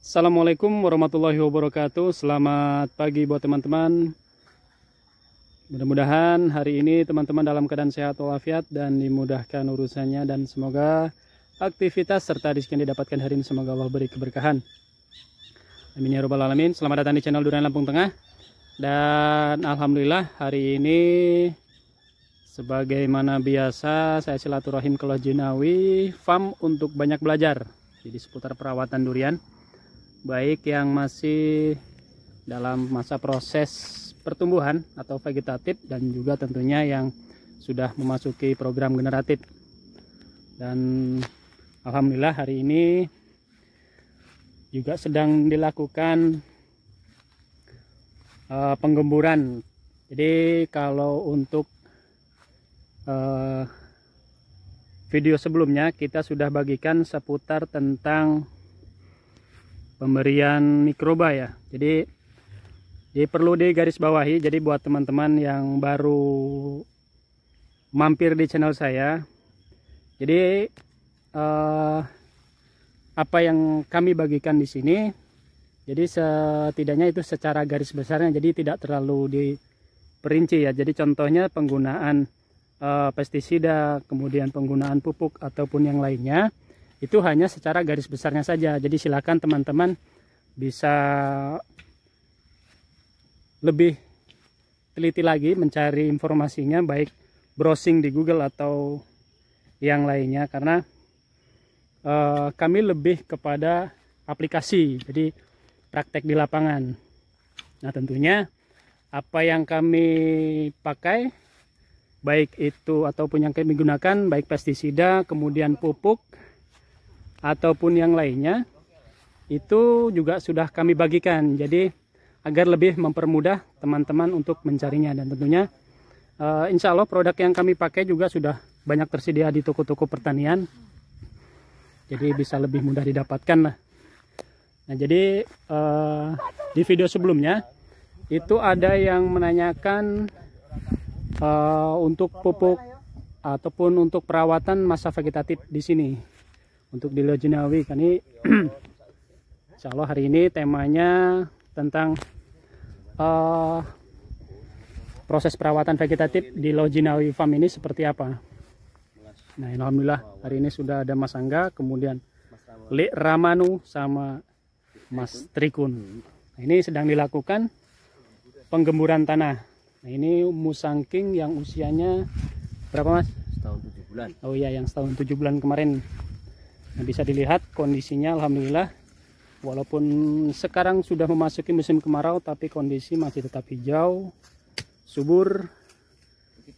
Assalamualaikum warahmatullahi wabarakatuh. Selamat pagi buat teman-teman. Mudah-mudahan hari ini teman-teman dalam keadaan sehat walafiat dan dimudahkan urusannya, dan semoga aktivitas serta rezeki yang didapatkan hari ini semoga Allah beri keberkahan. Amin ya rabbal alamin. Selamat datang di channel Durian Lampung Tengah. Dan alhamdulillah hari ini sebagaimana biasa saya silaturahim ke Lojinawi Farm untuk banyak belajar jadi seputar perawatan durian, baik yang masih dalam masa proses pertumbuhan atau vegetatif dan juga tentunya yang sudah memasuki program generatif. Dan alhamdulillah hari ini juga sedang dilakukan penggemburan. Jadi kalau untuk video sebelumnya kita sudah bagikan seputar tentang pemberian mikroba ya. Jadi perlu digarisbawahi. Jadi buat teman-teman yang baru mampir di channel saya, jadi apa yang kami bagikan di sini, jadi setidaknya itu secara garis besarnya, jadi tidak terlalu diperinci ya. Jadi contohnya penggunaan pestisida, kemudian penggunaan pupuk ataupun yang lainnya, itu hanya secara garis besarnya saja. Jadi silakan teman-teman bisa lebih teliti lagi mencari informasinya, baik browsing di Google atau yang lainnya, karena kami lebih kepada aplikasi, jadi praktek di lapangan. Nah tentunya apa yang kami pakai, baik itu ataupun yang kami gunakan, baik pestisida, kemudian pupuk ataupun yang lainnya, itu juga sudah kami bagikan, jadi agar lebih mempermudah teman-teman untuk mencarinya. Dan tentunya insya Allah produk yang kami pakai juga sudah banyak tersedia di toko-toko pertanian, jadi bisa lebih mudah didapatkan lah. Nah jadi di video sebelumnya itu ada yang menanyakan untuk pupuk ataupun untuk perawatan masa vegetatif di sini. Untuk di Lojinawi kan ini insya Allah hari ini temanya tentang proses perawatan vegetatif di Lojinawi Farm ini seperti apa. Nah alhamdulillah hari ini sudah ada Mas Angga, kemudian Lek Ramanu sama Mas Trikun. Nah, ini sedang dilakukan penggemburan tanah. Nah ini musangking yang usianya berapa Mas? Setahun 7 bulan. Oh iya, yang setahun 7 bulan kemarin. Nah, bisa dilihat kondisinya alhamdulillah, walaupun sekarang sudah memasuki musim kemarau, tapi kondisi masih tetap hijau, subur,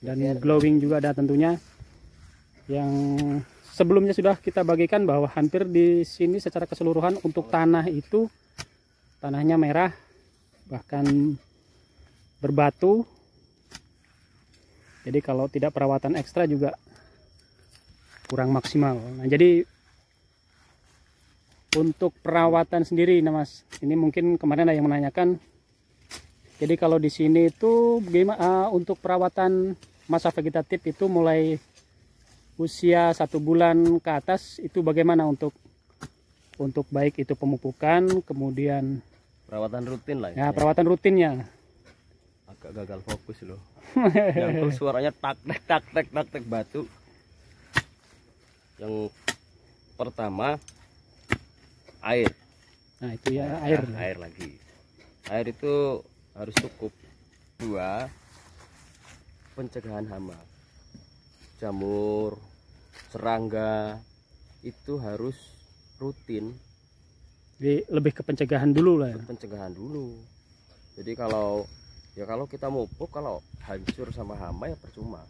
dan glowing juga ada tentunya. Yang sebelumnya sudah kita bagikan bahwa hampir di sini secara keseluruhan untuk tanah itu, tanahnya merah, bahkan berbatu. Jadi kalau tidak perawatan ekstra juga kurang maksimal. Nah jadi untuk perawatan sendiri, nah Mas, ini mungkin kemarin ada yang menanyakan. Jadi kalau di sini itu bagaimana untuk perawatan masa vegetatif itu mulai usia 1 bulan ke atas itu bagaimana untuk baik itu pemupukan, kemudian Perawatan rutin lah ya, perawatan rutinnya. Agak gagal fokus loh. Yang suaranya tak tek batu. Yang pertama air. Nah itu ya, air. Air lagi. Air itu harus cukup. 2, pencegahan hama, jamur, serangga, itu harus rutin. Jadi lebih ke pencegahan dulu lah ya. Pencegahan dulu. Jadi kalau kita mupuk, kalau hancur sama hama ya percuma.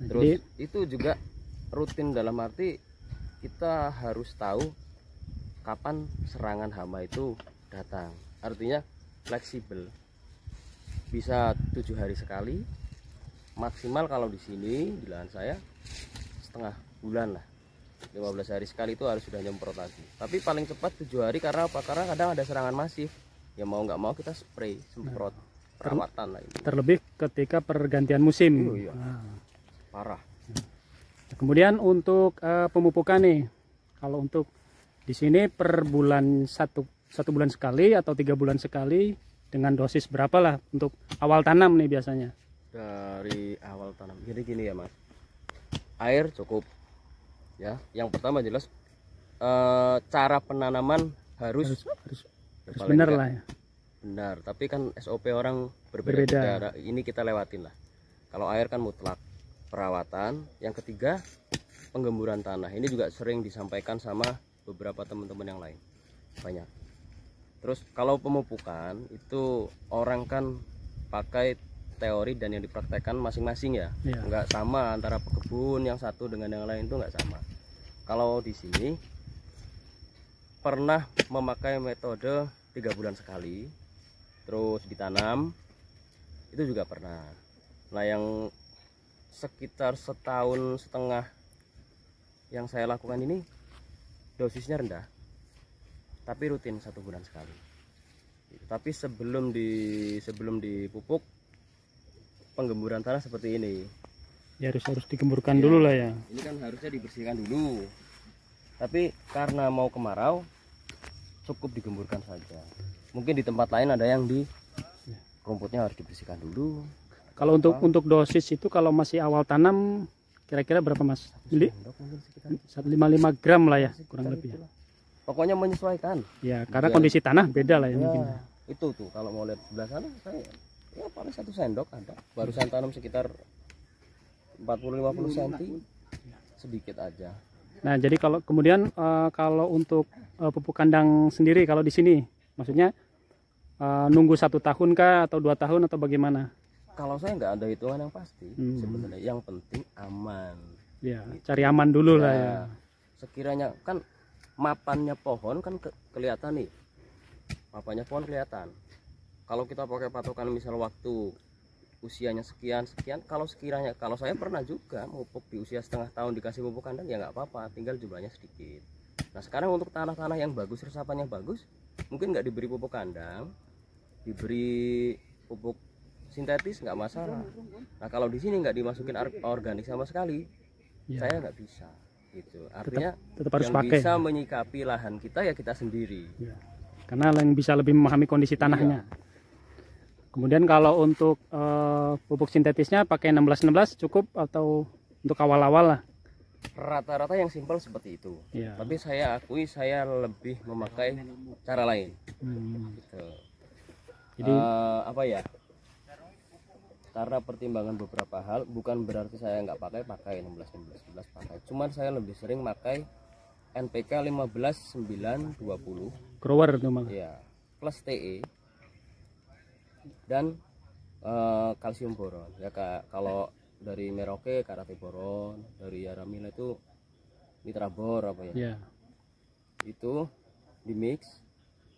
Terus jadi, itu juga rutin dalam arti kita harus tahu kapan serangan hama itu datang. Artinya fleksibel. Bisa 7 hari sekali, maksimal kalau di sini di lahan saya setengah bulan lah. 15 hari sekali itu harus sudah nyemprot lagi. Tapi paling cepat 7 hari, karena apa? Karena kadang ada serangan masif. Ya mau nggak mau kita spray, semprot, perawatan lah ini. Terlebih ketika pergantian musim. Oh, iya. Parah. Kemudian untuk pemupukan nih, kalau untuk Di sini per bulan satu bulan sekali atau 3 bulan sekali dengan dosis berapa lah untuk awal tanam nih biasanya? Dari awal tanam. Jadi gini ya Mas, air cukup ya. Yang pertama jelas cara penanaman harus paling benar enggak lah ya. benar. Tapi kan SOP orang berbeda. Ini kita lewatin lah. Kalau air kan mutlak. Perawatan. Yang ketiga penggemburan tanah. Ini juga sering disampaikan sama beberapa teman-teman yang lain. Banyak. Terus kalau pemupukan itu orang kan pakai teori dan yang dipraktekkan masing-masing ya. Nggak sama antara pekebun yang satu dengan yang lain, itu nggak sama. Kalau di sini pernah memakai metode 3 bulan sekali terus ditanam, itu juga pernah. Nah yang sekitar 1,5 tahun yang saya lakukan ini dosisnya rendah tapi rutin 1 bulan sekali. Tapi sebelum dipupuk penggemburan tanah seperti ini Ya harus digemburkan dulu lah ya. ini kan harusnya dibersihkan dulu, tapi karena mau kemarau cukup digemburkan saja. Mungkin di tempat lain ada yang di rumputnya harus dibersihkan dulu. Kalau untuk dosis itu kalau masih awal tanam kira-kira berapa Mas? 155 gram lah ya kurang lebih ya. Pokoknya menyesuaikan Ya karena kondisi tanah beda lah ya, mungkin. Itu tuh kalau mau lihat sebelah sana saya ya paling 1 sendok ada. Barusan tanam sekitar 40-50 cm, sedikit aja. Nah jadi kalau kemudian kalau untuk pupuk kandang sendiri kalau di sini maksudnya nunggu 1 tahun kah atau 2 tahun atau bagaimana? Kalau saya nggak ada hitungan yang pasti sebenarnya. Yang penting aman. Ya cari aman dulu lah ya. Sekiranya kan mapannya pohon kan kelihatan nih. Mapannya pohon kelihatan. Kalau kita pakai patokan misal waktu usianya sekian, kalau saya pernah juga memupuk di usia 1/2 tahun dikasih pupuk kandang ya nggak apa-apa, tinggal jumlahnya sedikit. Nah sekarang untuk tanah-tanah yang bagus, resapannya bagus, mungkin nggak diberi pupuk kandang, diberi pupuk sintetis nggak masalah. Nah kalau di sini nggak dimasukin organik sama sekali, saya nggak bisa. Gitu. Artinya tetap harus yang pakai. bisa menyikapi lahan kita ya kita sendiri. Ya. Karena yang bisa lebih memahami kondisi tanahnya. Kemudian kalau untuk pupuk sintetisnya pakai 16-16 cukup atau untuk awal-awal lah? Rata-rata yang simpel seperti itu. Ya. Tapi saya akui saya lebih memakai cara lain. Gitu. Jadi apa ya? Karena pertimbangan beberapa hal, bukan berarti saya nggak pakai 16-16 pakai. Cuman saya lebih sering pakai NPK 15-9-20. Grower itu malah. Ya, plus TE dan kalsium boron. Ya kalau dari Merauke Karate boron, dari Yaramila itu nitrabor apa ya? Ya. Itu di mix.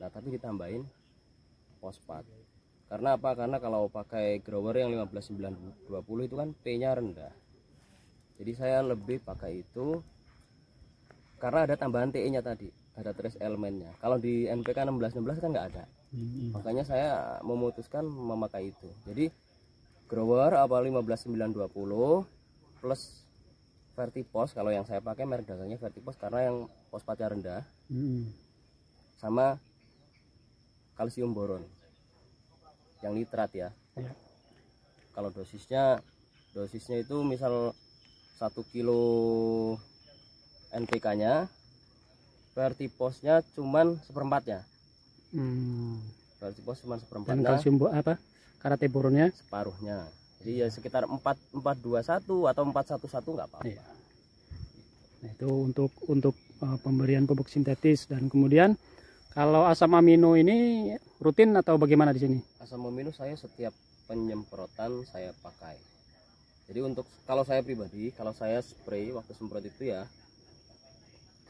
Nah, tapi ditambahin fosfat. Karena apa? Karena kalau pakai grower yang 15-9-20 itu kan P-nya rendah. Jadi saya lebih pakai itu karena ada tambahan TE-nya tadi, ada trace elemennya. Kalau di NPK 16-16 kan nggak ada. Makanya saya memutuskan memakai itu. Jadi grower apa 15-9-20 plus Vertipos, kalau yang saya pakai merek dagangnya Vertipos karena yang fosfatnya rendah. Sama kalsium boron yang nitrat ya. Kalau dosisnya itu misal 1 kilo NPK nya, Vertiposnya cuman seperempatnya. Vertipos cuman seperempatnya. Dan kalsium Karate boronnya separuhnya. Jadi ya sekitar 4-4-2-1 atau 4-1-1 nggak apa-apa. Iya. Nah, itu untuk pemberian pupuk sintetis. Dan kemudian kalau asam amino ini rutin atau bagaimana di sini? Asam amino saya setiap penyemprotan saya pakai. Jadi untuk kalau saya pribadi, kalau saya spray waktu semprot itu ya,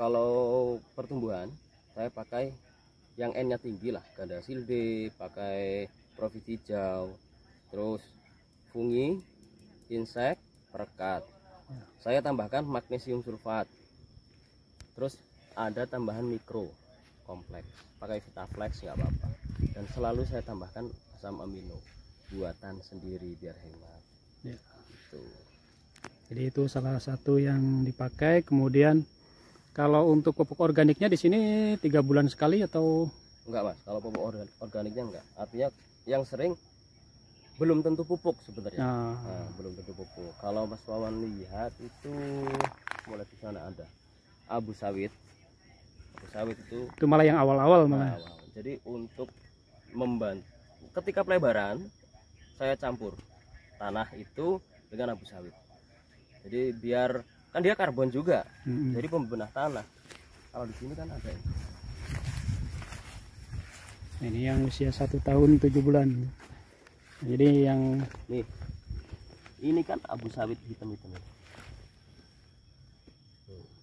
kalau pertumbuhan saya pakai yang N-nya tinggi lah, ganda silde, pakai profit hijau, terus fungi, insek, perekat. Saya tambahkan magnesium sulfat. Terus ada tambahan mikro kompleks, pakai Vitaflex nggak apa-apa. Dan selalu saya tambahkan asam amino buatan sendiri biar hemat. Ya. Gitu. Jadi itu salah satu yang dipakai. Kemudian Kalau untuk pupuk organiknya di sini 3 bulan sekali atau? Enggak mas, kalau pupuk organiknya enggak. Artinya yang sering belum tentu pupuk sebenarnya. Nah, belum tentu pupuk. Kalau Mas Wawan lihat itu mulai di sana ada abu sawit. Abu sawit itu Malah yang awal-awal malah. Jadi untuk membantu ketika pelebaran saya campur tanah itu dengan abu sawit. Jadi biar kan dia karbon juga, jadi pembenah tanah. Kalau di sini kan ada ini yang usia 1 tahun 7 bulan. Jadi yang nih, ini kan abu sawit hitam.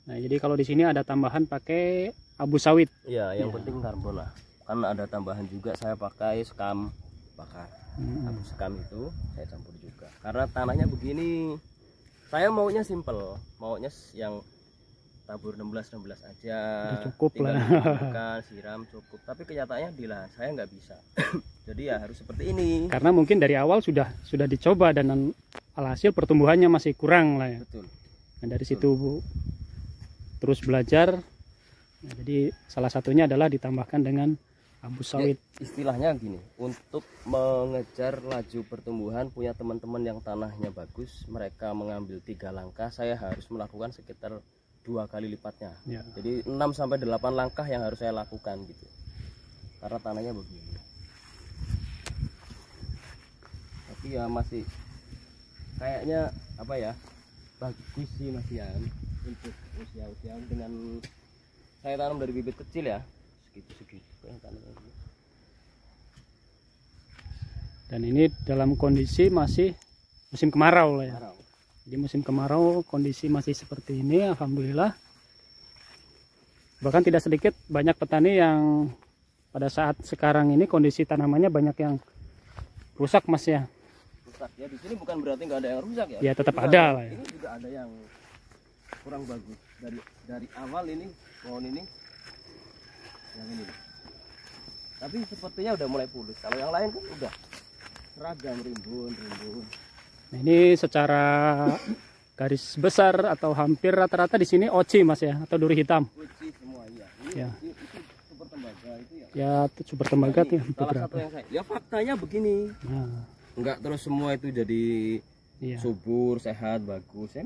Nah, jadi kalau di sini ada tambahan pakai abu sawit. Iya, yang penting karbon lah. Kan ada tambahan juga saya pakai sekam bakar. Abu sekam itu saya campur juga. Karena tanahnya begini. Saya maunya simple, maunya yang tabur 16 aja. Cukup lah. Makan, siram cukup. Tapi kenyataannya di lahan saya nggak bisa. Jadi ya harus seperti ini. Karena mungkin dari awal sudah dicoba dan alhasil pertumbuhannya masih kurang lah ya. Betul. Nah, dari situ terus belajar. Nah, jadi salah satunya adalah ditambahkan dengan abu sawit. Ya, istilahnya gini, untuk mengejar laju pertumbuhan punya teman-teman yang tanahnya bagus, mereka mengambil 3 langkah, saya harus melakukan sekitar 2 kali lipatnya. Ya. Jadi 6 sampai 8 langkah yang harus saya lakukan gitu. Karena tanahnya begini. Tapi ya masih kayaknya apa ya? Bagus sih Mas Yan untuk usia-usia dengan saya tanam dari bibit kecil ya. Segitu. Dan ini dalam kondisi masih musim kemarau lah ya. Di musim kemarau kondisi masih seperti ini, alhamdulillah. Bahkan tidak sedikit banyak petani yang pada saat sekarang ini kondisi tanamannya banyak yang rusak Mas ya. Rusak ya, di sini bukan berarti nggak ada yang rusak ya. Ya tetap ada lah ya. Ini juga ada yang kurang bagus dari awal ini pohon ini yang ini. Tapi sepertinya udah mulai pulih. Kalau yang lain kan udah seragam rimbun. Nah, ini secara garis besar atau hampir rata-rata di sini oci Mas ya, atau duri hitam. Oci semua ya. Ini ya. Itu super tembaga itu ya. Ya super tembaga ya. Salah satu yang saya. Ya faktanya begini. Nah. Enggak terus semua itu jadi subur, sehat, bagus. Ya,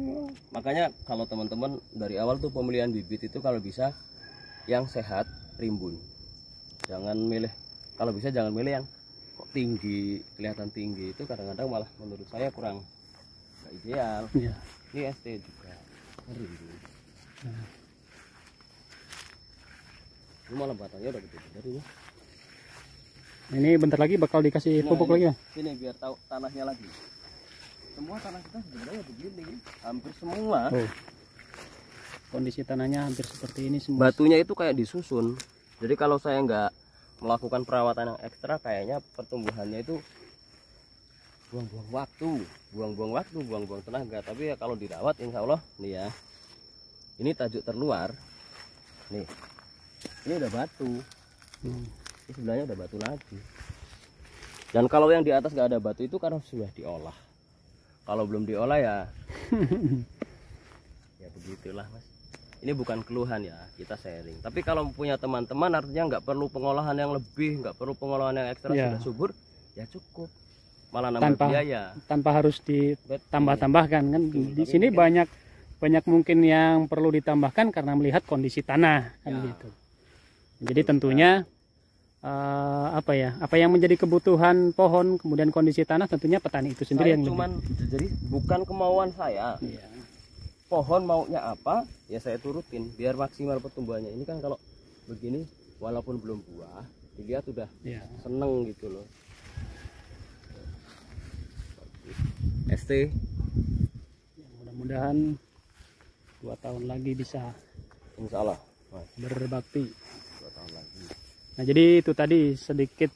makanya kalau teman-teman dari awal tuh pemilihan bibit itu kalau bisa yang sehat, rimbun. Jangan milih, kalau bisa jangan milih yang kok tinggi, kelihatan tinggi, itu kadang-kadang malah menurut saya kurang nggak ideal. Ya. Ini ST juga rimbun. Ini malah batangnya udah gede-gede ini. Ini bentar lagi bakal dikasih pupuk lagi ya? Sini biar tahu tanahnya lagi. Semua tanah kita sebenarnya begini, hampir semua. Oh. Kondisi tanahnya hampir seperti ini semua. Batunya itu kayak disusun. Jadi kalau saya nggak melakukan perawatan yang ekstra, kayaknya pertumbuhannya itu buang-buang waktu, buang-buang tenaga. Tapi ya kalau dirawat, insya Allah nih ya, ini tajuk terluar, nih, ini udah batu, ini sebelahnya udah batu lagi. Dan kalau yang di atas nggak ada batu itu karena sudah diolah. Kalau belum diolah ya, ya begitulah Mas. Ini bukan keluhan ya, kita sharing. Tapi kalau punya teman-teman artinya nggak perlu pengolahan yang lebih, nggak perlu pengolahan yang ekstra, sudah subur, ya cukup. Malah nambah biaya. Tanpa harus ditambah-tambahkan kan. Di sini banyak mungkin yang perlu ditambahkan karena melihat kondisi tanah kan gitu. Jadi tentunya apa yang menjadi kebutuhan pohon, kemudian kondisi tanah tentunya petani itu sendiri yang jadi bukan kemauan saya. Ya. Pohon maunya apa ya saya turutin biar maksimal pertumbuhannya. Ini kan kalau begini walaupun belum buah dilihat udah seneng gitu loh. ST mudah-mudahan 2 tahun lagi bisa insya Allah berbakti 2 tahun lagi. Nah jadi itu tadi sedikit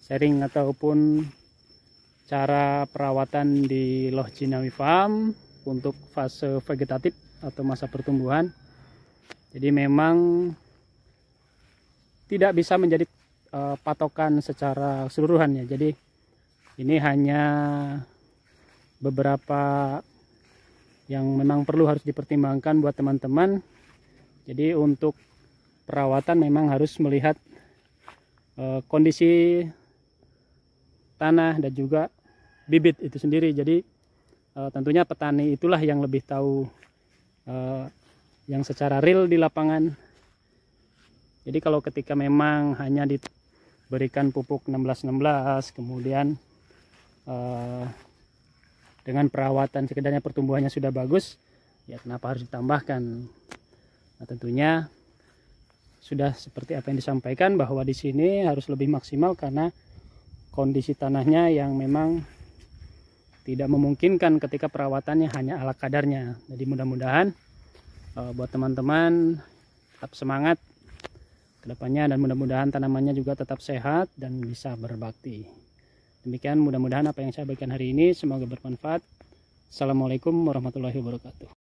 sharing ataupun cara perawatan di Loh Jinawi Farm untuk fase vegetatif atau masa pertumbuhan. Jadi memang tidak bisa menjadi patokan secara keseluruhan ya. Jadi ini hanya beberapa yang memang perlu harus dipertimbangkan buat teman-teman. Jadi untuk perawatan memang harus melihat kondisi tanah dan juga bibit itu sendiri. Jadi tentunya petani itulah yang lebih tahu yang secara real di lapangan. Jadi kalau ketika memang hanya diberikan pupuk 16-16 kemudian dengan perawatan sekedarnya pertumbuhannya sudah bagus, ya kenapa harus ditambahkan? Nah, tentunya sudah seperti apa yang disampaikan bahwa di sini harus lebih maksimal karena kondisi tanahnya yang memang tidak memungkinkan ketika perawatannya hanya ala kadarnya. Jadi mudah-mudahan buat teman-teman tetap semangat kedepannya dan mudah-mudahan tanamannya juga tetap sehat dan bisa berbakti. Demikian mudah-mudahan apa yang saya berikan hari ini semoga bermanfaat. Assalamualaikum warahmatullahi wabarakatuh.